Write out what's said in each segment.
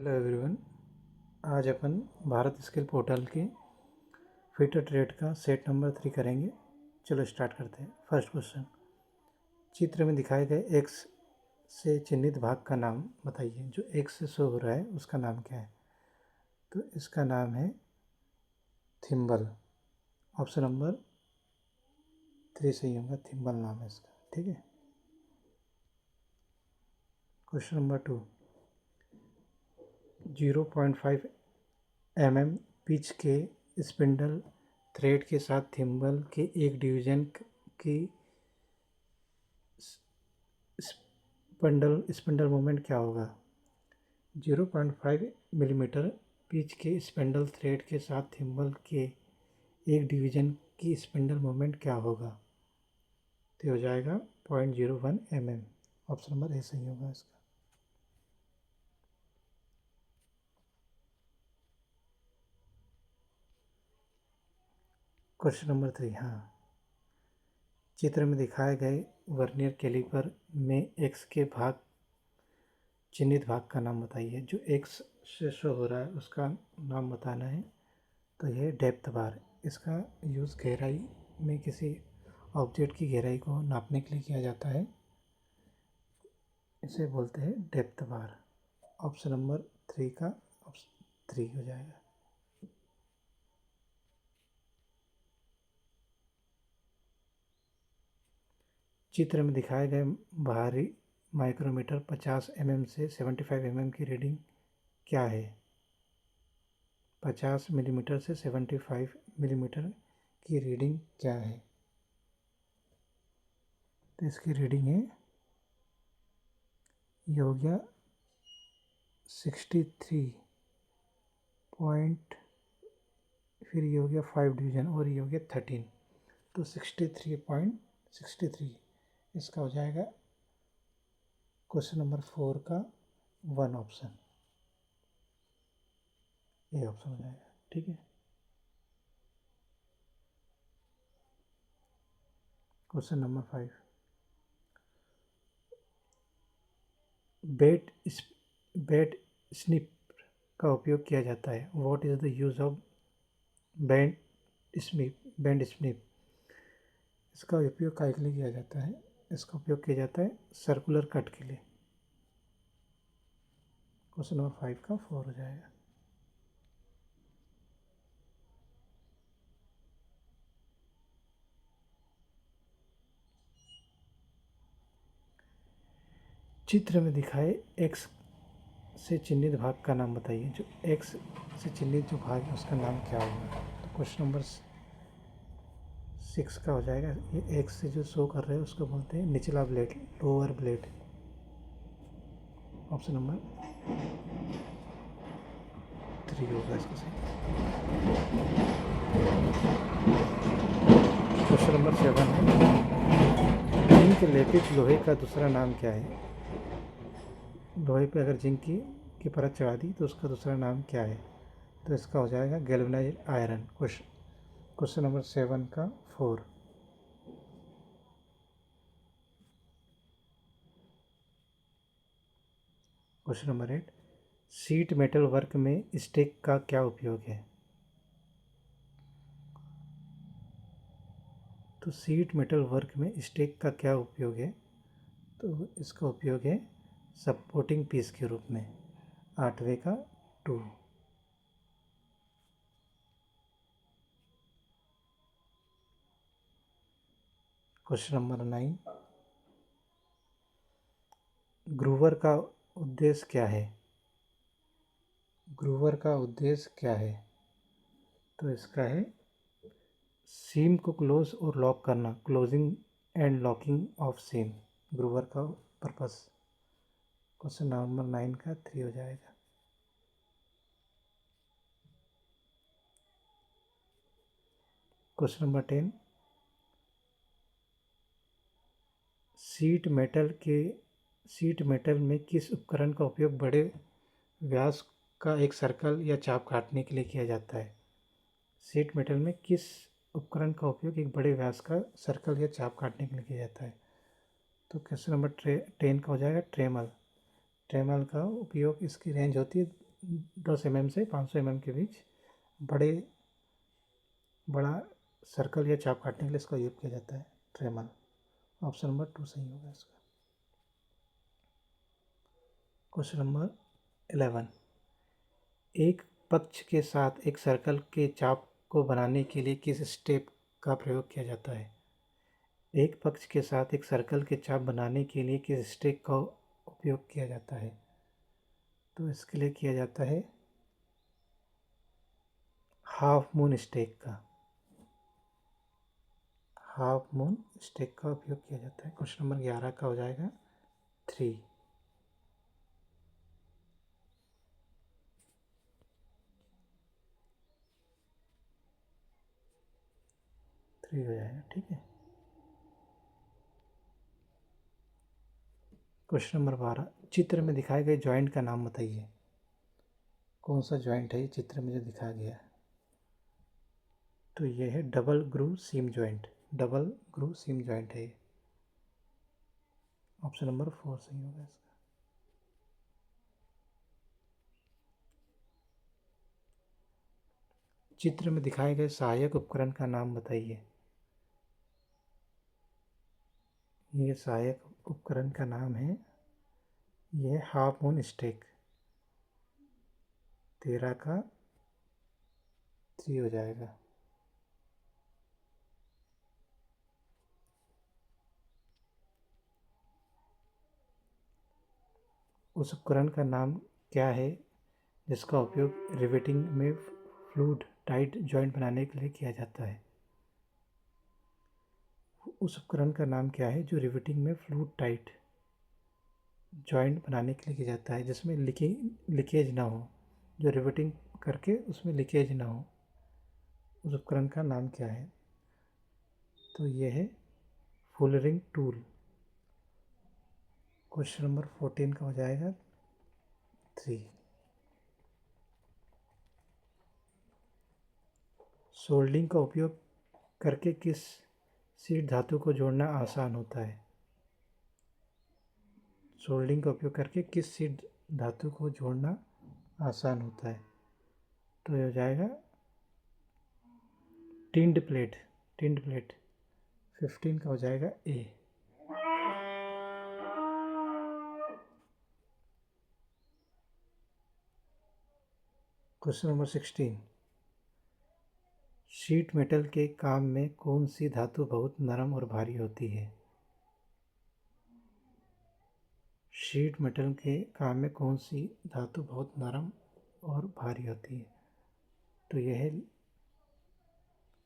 Hello everyone. आज अपन Bharat skill portal के fitter trade का सेट नंबर 3 करेंगे। चलो स्टार्ट करते हैं। फर्स्ट क्वेश्चन, चित्र में दिखाए गए एक्स से चिन्हित भाग का नाम बताइए। जो एक्स से शो हो रहा है उसका नाम क्या है? तो इसका नाम है थिम्बल। ऑप्शन नंबर 3 सही होगा, थिम्बल नाम है इसका। ठीक है। क्वेश्चन नंबर 2, 0.5 mm पिच के स्पिंडल थ्रेड के साथ थिम्बल के एक डिवीजन की स्पिंडल मोमेंट क्या होगा? 0.5 मिलीमीटर पिच के स्पिंडल थ्रेड के साथ थिम्बल के एक डिवीजन की स्पिंडल मोमेंट क्या होगा? तो हो जाएगा 0.01 mm। ऑप्शन नंबर ए सही होगा इसका। क्वेश्चन नंबर 3, हाँ, चित्र में दिखाए गए वर्नियर कैलिपर में एक्स के भाग चिन्हित भाग का नाम बताइए। जो एक्स से शो हो रहा है उसका नाम बताना है। तो यह डेप्थ बार। इसका यूज़ गहराई में किसी ऑब्जेक्ट की गहराई को नापने के लिए किया जाता है। इसे बोलते हैं डेप्थ बार। ऑप्शन नंबर 3 का ऑप्शन 3 हो जाएगा। चित्र में दिखाए गए बाहरी माइक्रोमीटर 50 mm से 75 mm की रीडिंग क्या है? 50 मिलीमीटर से 75 मिलीमीटर की रीडिंग क्या है? तो इसकी रीडिंग है, ये हो गया 63 पॉइंट, फिर ये हो गया 5 डिवीजन और ये हो गया 13। तो 63.63 इसका हो जाएगा क्वेश्चन नंबर 4 का 1 ऑप्शन, ये ऑप्शन हो जाएगा। ठीक है। क्वेश्चन नंबर 5, बेट स्निप का उपयोग किया जाता है। What is the use of band snip? इसका उपयोग काय के लिए किया जाता है? इसका उपयोग किया जाता है सर्कुलर कट के लिए। क्वेश्चन नंबर 5 का 4 हो जाएगा। चित्र में दिखाए एक्स से चिन्हित भाग का नाम बताइए। जो एक्स से चिन्हित जो भाग है उसका नाम क्या होगा? तो क्वेश्चन नंबर 6 का हो जाएगा। ये एक्स से जो शो कर रहे हैं उसको बोलते हैं निचला blade, lower blade. Option number 3 होगा इसका सही। क्वेश्चन नंबर 7 है, जिंक लेपित लोहे का दूसरा नाम क्या है? लोहे पे अगर जिंक की परत चढ़ा दी तो उसका दूसरा नाम क्या है? तो इसका हो जाएगा गैल्वेनाइज्ड आयरन। क्वेश्चन नंबर 7 का 4। Question number 8, sheet metal work में स्टेक का क्या उपयोग है? तो शीट मेटल वर्क में स्टेक का क्या उपयोग है? तो इसका उपयोग है सपोर्टिंग पीस के रूप में। 8वें का 2। क्वेश्चन नंबर 9, ग्रूवर का उद्देश्य क्या है? ग्रूवर का उद्देश्य क्या है? तो इसका है सीम को क्लोज और लॉक करना, क्लोजिंग एंड लॉकिंग ऑफ सीम, ग्रूवर का पर्पस। क्वेश्चन नंबर 9 का 3 हो जाएगा। क्वेश्चन नंबर 10, शीट मेटल में किस उपकरण का उपयोग बड़े व्यास का एक सर्कल या चाप काटने के लिए किया जाता है? शीट मेटल में किस उपकरण का उपयोग एक बड़े व्यास का सर्कल या चाप काटने के लिए किया जाता है? तो क्वेश्चन नंबर 10 का हो जाएगा ट्रेमल। ट्रेमल का उपयोग, इसकी रेंज होती है 10 mm से 500 mm के बीच बड़ा सर्कल या चाप काटने के लिए इसका उपयोग किया जाता है, ट्रेमल। ऑप्शन नंबर 2 सही होगा इसका। क्वेश्चन नंबर 11, एक पक्ष के साथ एक सर्कल के चाप को बनाने के लिए किस स्टेप का प्रयोग किया जाता है? एक पक्ष के साथ एक सर्कल के चाप बनाने के लिए किस स्टेप का उपयोग किया जाता है? तो इसके लिए किया जाता है हाफ मून स्टेक का। हाफ मून स्टेक का उपयोग किया जाता है। क्वेश्चन नंबर 11 का हो जाएगा 3। 3 हो जाएगा, ठीक है। क्वेश्चन नंबर 12, चित्र में दिखाए गए जॉइंट का नाम बताइए। कौन सा जॉइंट है ये चित्र में जो दिखाया गया है? तो ये है डबल ग्रूव सीम जॉइंट। डबल ग्रूव सीम जॉइंट है ये। ऑप्शन नंबर 4 सही होगा इसका। चित्र में दिखाए गए सहायक उपकरण का नाम बताइए। ये सहायक उपकरण का नाम है, ये हाफ मून स्टेक। 13 का 3 हो जाएगा। उस उपकरण का नाम क्या है जिसका उपयोग रिवेटिंग में फ्लूइड टाइट जॉइंट बनाने के लिए किया जाता है? उस उपकरण का नाम क्या है जो रिवेटिंग में फ्लूइड टाइट जॉइंट बनाने के लिए किया जाता है, जिसमें लीकेज ना हो, जो रिवेटिंग करके उसमें लीकेज ना हो, उस उपकरण का नाम क्या है? तो ये है फुलरिंग टूल। क्वेश्चन नंबर 14 का हो जाएगा 3। सोल्डिंग का उपयोग करके किस शीट धातु को जोड़ना आसान होता है? सोल्डिंग का उपयोग करके किस शीट धातु को जोड़ना आसान होता है? तो ये हो जाएगा टिंड प्लेट। Tinned plate. 15 का हो जाएगा ए। क्वेश्चन नंबर 16, शीट मेटल के काम में कौन सी धातु बहुत नरम और भारी होती है? शीट मेटल के काम में कौन सी धातु बहुत नरम और भारी होती है? तो यह है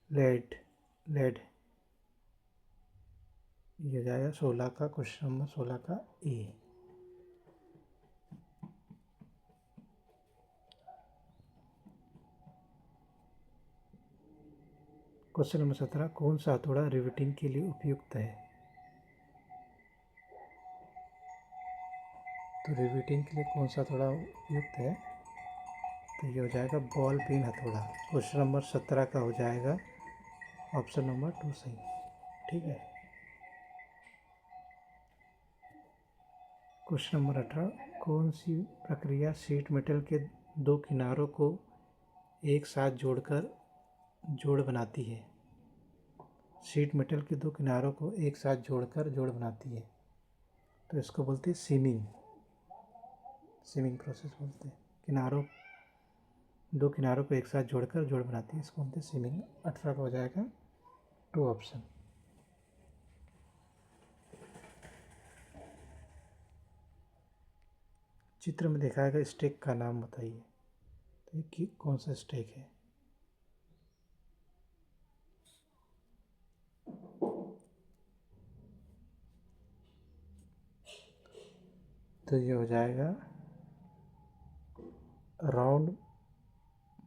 लेड। लेड। ये जाएगा 16 का, क्वेश्चन नंबर 16 का ए। क्वेश्चन नंबर 17, कौन सा हथौड़ा रिवेटिंग के लिए उपयुक्त है? तो रिवेटिंग के लिए कौन सा हथौड़ा उपयुक्त है? तो ये हो जाएगा बॉल पेन हथौड़ा। क्वेश्चन नंबर 17 का हो जाएगा ऑप्शन नंबर 2 सही, ठीक है। क्वेश्चन नंबर 18, कौन सी प्रक्रिया शीट मेटल के दो किनारों को एक साथ जोड़कर जोड़ बनाती है? शीट मेटल के दो किनारों को एक साथ जोड़कर जोड़ बनाती है, तो इसको बोलते हैं सीमिंग। सीमिंग प्रोसेस बोलते हैं। दो किनारों को एक साथ जोड़कर जोड़ बनाती है, इसको बोलते हैं सीमिंग। 18 का हो जाएगा 2 ऑप्शन। चित्र में दिखाया गया स्टेक का नाम बताइए। तो ये कौन सा स्टेक है? तो ये हो जाएगा राउंड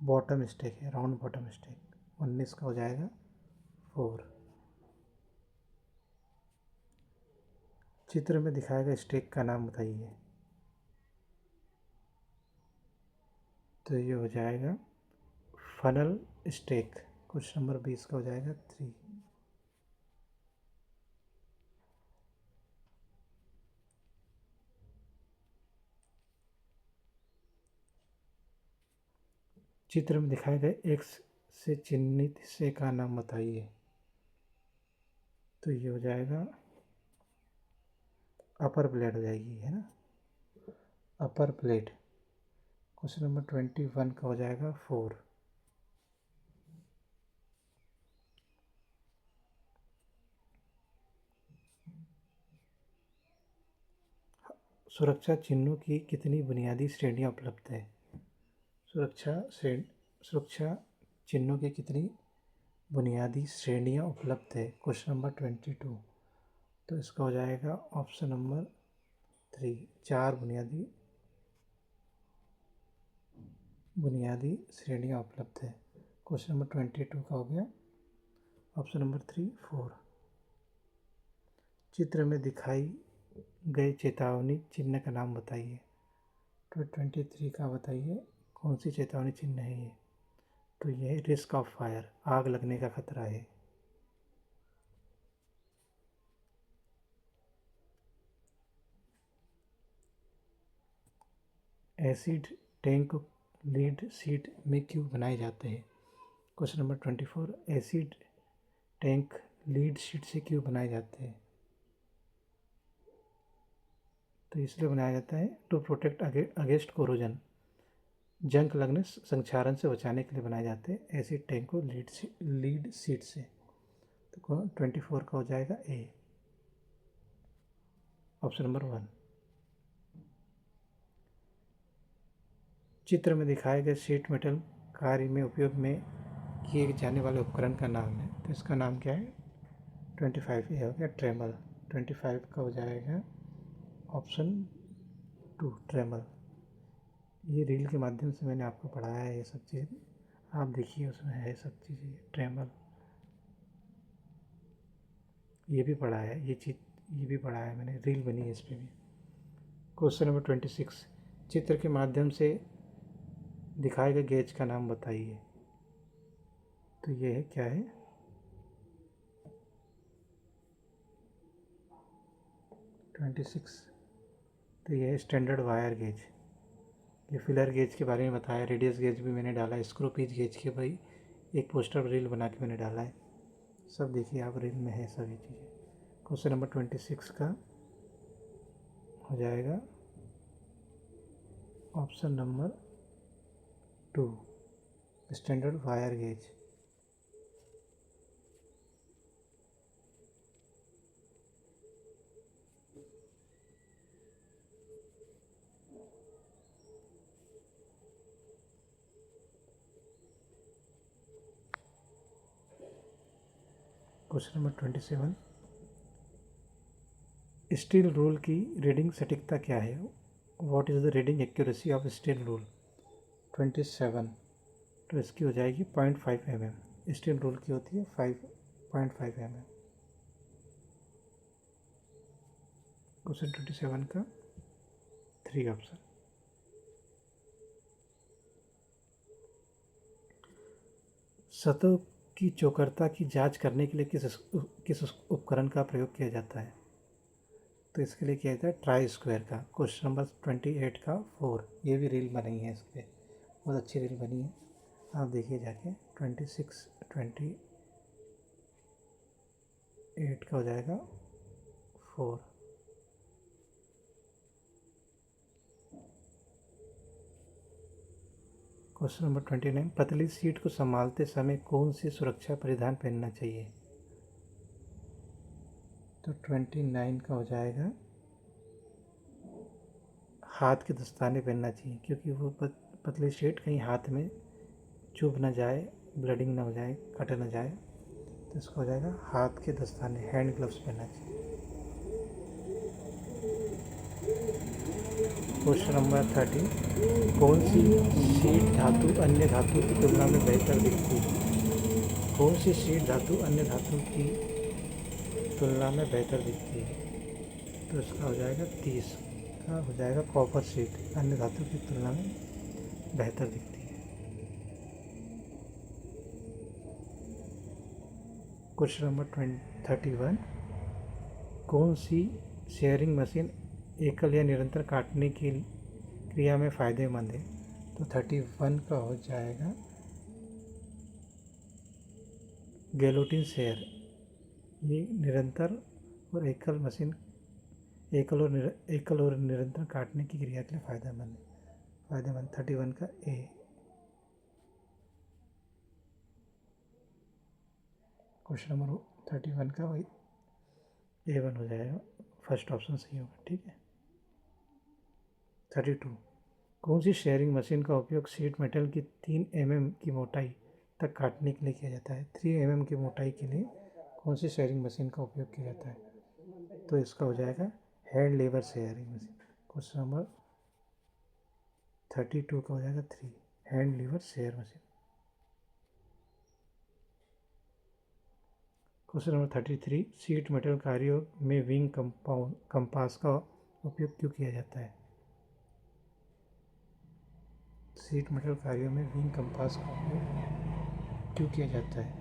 बॉटम स्टेक है। Round bottom stake. 19 का हो जाएगा 4। चित्र में दिखाया गया स्टेक का नाम बताइए। तो ये हो जाएगा फनल स्टेक। क्वेश्चन नंबर 20 का हो जाएगा 3। चित्र में दिखाए गए एक्स से चिन्हित हिस्से का नाम बताइए। तो ये हो जाएगा अपर प्लेट हो जाएगी, है ना, अपर प्लेट। क्वेश्चन नंबर 21 का हो जाएगा 4। सुरक्षा चिन्हों की कितनी बुनियादी श्रेणियां उपलब्ध है? सुरक्षा चिन्हों की कितनी बुनियादी श्रेणियां उपलब्ध है? Question number 22। तो इसका हो जाएगा ऑप्शन नंबर 3, 4 बुनियादी श्रेणियां उपलब्ध है। क्वेश्चन नंबर 22 का हो गया ऑप्शन नंबर 3, 4। चित्र में दिखाई गए चेतावनी चिन्ह का नाम बताइए। तो 23 का बताइए कौन सी चेतावनी चिन्ह है ये? तो ये रिस्क ऑफ फायर, आग लगने का खतरा है। एसिड टैंक लीड सीट में क्यों बनाए जाते हैं? Question number 24, acid tank lead seat से क्यों बनाए जाते हैं? तो इसलिए बनाया जाता है टू प्रोटेक्ट अगेंस्ट कोरोजन, जंग लगने संक्षारण से बचाने के लिए बनाए जाते हैं एसिड टैंक को लीड सीट से। तो 24 का हो जाएगा ए, ऑप्शन नंबर 1। चित्र में दिखाए गए शीट मेटल कार्य में उपयोग में किए जाने वाले उपकरण का नाम है। तो इसका नाम क्या है? 25 ए हो गया ट्रेमल। 25 का हो जाएगा ऑप्शन 2 ट्रेमल। ये रील के माध्यम से मैंने आपको पढ़ाया है ये सब चीज़, आप देखिए उसमें है सब चीज़ें। ट्रेमल ये भी पढ़ा है, ये भी पढ़ा है मैंने, रील बनी है इस पर भी। क्वेश्चन नंबर 26, चित्र के माध्यम से दिखाए गए गेज का नाम बताइए। तो ये है क्या है? तो ये है स्टैंडर्ड वायर गेज। ये फिलर गेज के बारे में बताया, रेडियस गेज भी मैंने डाला है, स्क्रू पिच गेज के भाई एक पोस्टर रील बना के मैंने डाला है, सब देखिए आप, रील में है सभी चीज़ें। क्वेश्चन नंबर 26 का हो जाएगा option number 2 standard wire gauge. Question number 27, steel rule की रीडिंग सटीकता क्या है? What is the reading accuracy of steel rule? 27। तो इसकी हो जाएगी 0.5 mm। स्टील रूल की होती है 0.5 mm। क्वेश्चन 27 का 3 ऑप्शन। सतह की चौकरता की जांच करने के लिए किस उपकरण का प्रयोग किया जाता है? तो इसके लिए किया जाता है ट्राई स्क्वायर का। क्वेश्चन नंबर 28 का 4। ये भी रील बनी है इस पर, बहुत अच्छी रील बनी है, आप देखिए जाके। 28 का हो जाएगा 4। क्वेश्चन नंबर 29, पतली सीट को संभालते समय कौन सी सुरक्षा परिधान पहनना चाहिए? तो 29 का हो जाएगा हाथ के दस्ताने पहनना चाहिए, क्योंकि वो पतली सीट कहीं हाथ में चुभ ना जाए, ब्लडिंग ना हो जाए, कट ना जाए। तो इसका हो जाएगा हाथ के दस्ताने, हैंड ग्लव्स पहनना चाहिए। क्वेश्चन नंबर 30, कौन सी शीट धातु अन्य धातु की तुलना में बेहतर दिखती है? कौन सी शीट धातु अन्य धातु की तुलना में बेहतर दिखती है? तो इसका हो जाएगा 30 का हो जाएगा कॉपर शीट अन्य धातु की तुलना में बेहतर दिखती है। क्वेश्चन नंबर 31, कौन सी शेयरिंग मशीन एकल या निरंतर काटने की क्रिया में फ़ायदेमंद है? तो 31 का हो जाएगा गिलोटिन शेयर। ये निरंतर और एकल और निरंतर काटने की क्रिया के लिए फायदेमंद 31 का ए। क्वेश्चन नंबर 31 का वही A1 हो जाएगा, फर्स्ट ऑप्शन सही होगा। ठीक है। 32 कौन सी शेयरिंग मशीन का उपयोग शीट मेटल की 3 mm की मोटाई तक काटने के लिए किया जाता है? 3 mm की मोटाई के लिए कौन सी शेयरिंग मशीन का उपयोग किया जाता है? तो इसका हो जाएगा hand lever shearing machine. Question number 32 का हो जाएगा 3 hand lever shear machine. Question number 33 sheet metal कार्यों में विंग कंपास का उपयोग क्यों किया जाता है? शीट मेटल कार्यों में विंग कंपास का उपयोग क्यों किया जाता है?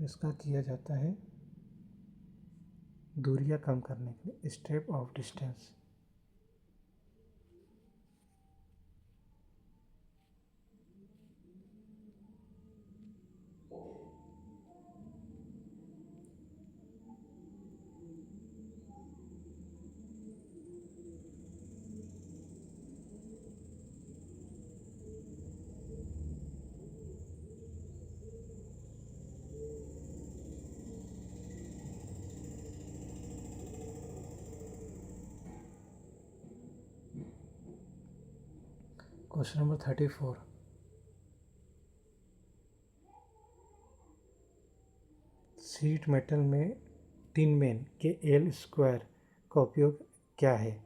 इसका किया जाता है दूरियां कम करने के लिए, step of distance. Question number 34 sheet metal में टिन मेन के एल स्क्वायर का उपयोग क्या है?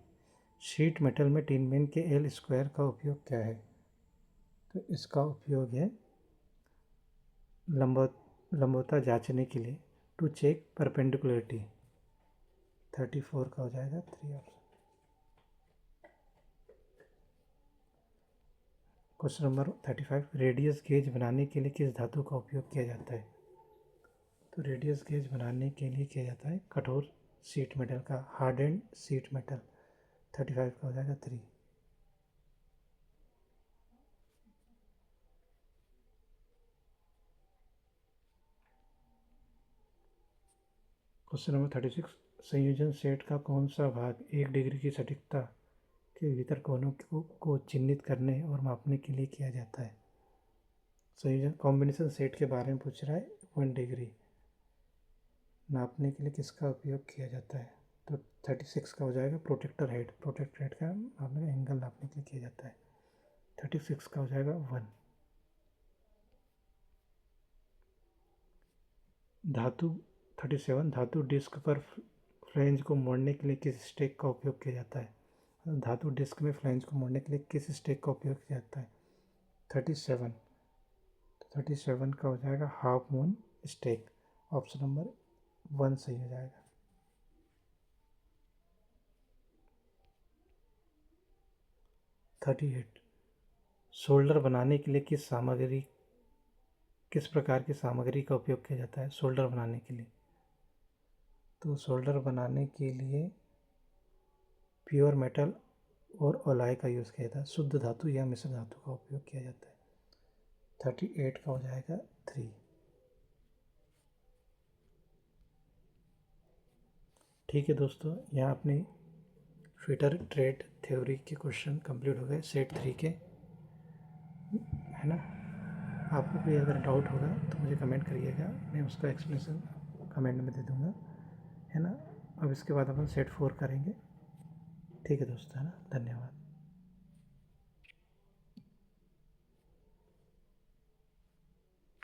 शीट मेटल में टिन मेन के एल स्क्वायर का उपयोग क्या है? तो इसका उपयोग है लंबवतता जांचने के लिए, टू चेक परपेंडिकुलरिटी। 34 का हो जाएगा 3 option. Question number 35 radius gauge बनाने के लिए किस धातु का उपयोग किया जाता है? तो रेडियस गेज बनाने के लिए किया जाता है कठोर शीट मेटल का, हार्डेंड शीट मेटल। 35 का हो जाएगा 3। क्वेश्चन नंबर 36 संयोजन सेट का कौन सा भाग 1 डिग्री की सटीकता के भीतर कोनों को चिह्नित करने और मापने के लिए किया जाता है? संयोजन कॉम्बिनेशन सेट के बारे में पूछ रहा है। 1 डिग्री नापने के लिए किसका उपयोग किया जाता है? तो 36 का हो जाएगा प्रोटेक्टर हेड का मापने का एंगल नापने के लिए किया जाता है। 36 का हो जाएगा 1। धातु 37 धातु डिस्क पर फ्लैंज को मोड़ने के लिए किस स्टेक का उपयोग किया जाता है? धातु डिस्क में फ्लैंज को मोड़ने के लिए किस स्टेक का उपयोग किया जाता है? 37 37 का हो जाएगा half moon stake. Option number 1 सही हो जाएगा। थर्टी एट सोल्डर बनाने के लिए किस प्रकार की सामग्री का उपयोग किया जाता है सोल्डर बनाने के लिए? तो सोल्डर बनाने के लिए प्योर मेटल और अलॉय का यूज़ किया जाता है, शुद्ध धातु या मिश्र धातु का उपयोग किया जाता है। 38 का हो जाएगा 3। ठीक है दोस्तों, यहाँ अपनी फिटर ट्रेड थ्योरी के क्वेश्चन कंप्लीट हो गए सेट 3 के, है ना। आपको कोई अगर डाउट होगा तो मुझे कमेंट करिएगा, मैं उसका एक्सप्लेनेशन कमेंट में दे दूँगा, है ना। अब इसके बाद अपन सेट 4 करेंगे। ठीक है दोस्तों, है ना। धन्यवाद।